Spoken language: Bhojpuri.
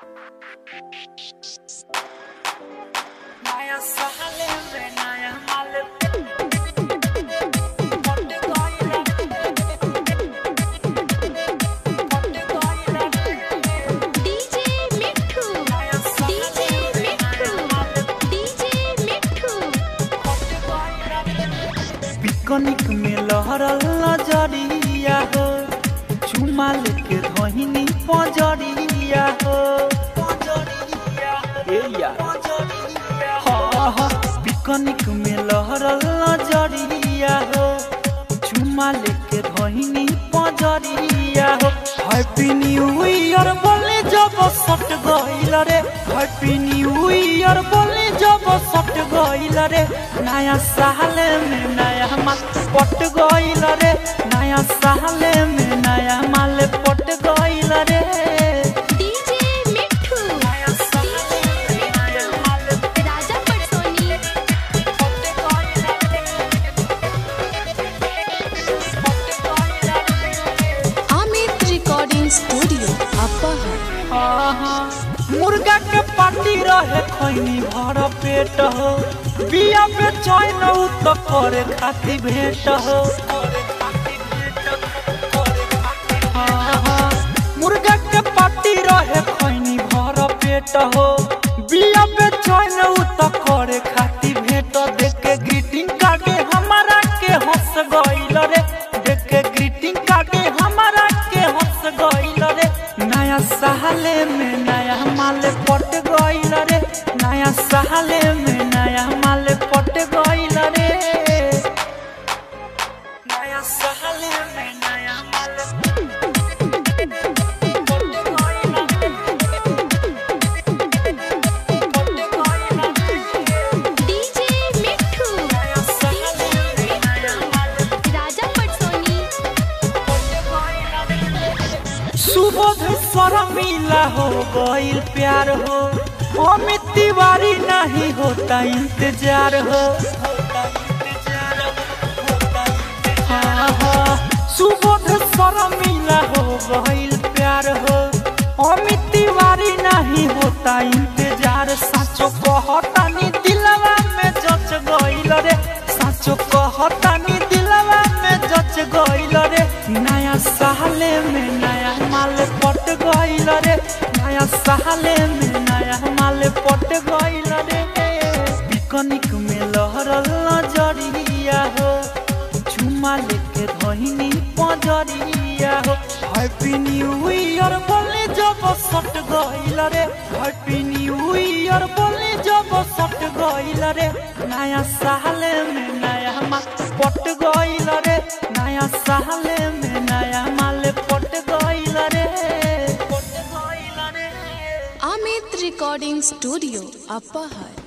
नया साल में नया माल पिकनिक में लहरल नजरिया हो, चुमा लेके धोहिनी पजरिया हो। पिकनिक में लहरल नजरिया हो, चुमा लेके धोहिनी पजरिया हो। हैप्पी न्यू ईयर बोले जब सट गइल रे, हैप्पी न्यू ईयर बोले जब सट गइल रे। नया साल में नया माल पट गइल रे, नया साल में नया माल पट गइल रे। डीजे मिठू नया साल में नया माल राजा पटसोनी पट गइल रे, पट गइल रे। अमित रिकॉर्डिंग स्टूडियो अपहर। मुर्गा के पार्टी रहे खैनी भर पेट हो, बिया पे चैन तो करे खाती भेंट हो। मुर्गा के पार्टी रहे खैनी भर पेट हो, बिया पे चैन तो करे खाती भेंट। देख के ग्रीटिंग कार्ड हमारा के हंस गइल रे, देख के ग्रीटिंग कार्ड हमारा के हंस गइल रे। नया साल में नया माल पट गइल रे, नया साल में नया माल पट गइल रे। नया साल में नया माल पट गइल रे, पट गइल रे। डीजे मिठू नया साल में नया माल राजा पटसोनी सुबोध शर्मिला हो गइल प्यार हो, अमित तिवारी नहीं होता इंतजार हो। सुबोध शर्मिला हो गइल प्यार हो, अमित तिवारी नहीं होता इंतजार। साचो कहतानी दिलवा में जच गइल रे, साचो कहतानी दिलवा में जच गइल रे। नया साल में नया माल पट गइल रे, नया साल में नया माल पट गइल रे। पिकनिक में लहरल नजरिया हो, चुमा लेके धोहिनी पजरिया हो। हैप्पी न्यू ईयर बोले जब सट गइल रे, हैप्पी न्यू ईयर बोले जब सट गइल रे। नया साल में नया माल पट गइल रे, नया साल में नया माल पट गइल रे, पट गइल रे। अमित रिकॉर्डिंग स्टूडियो अपहर।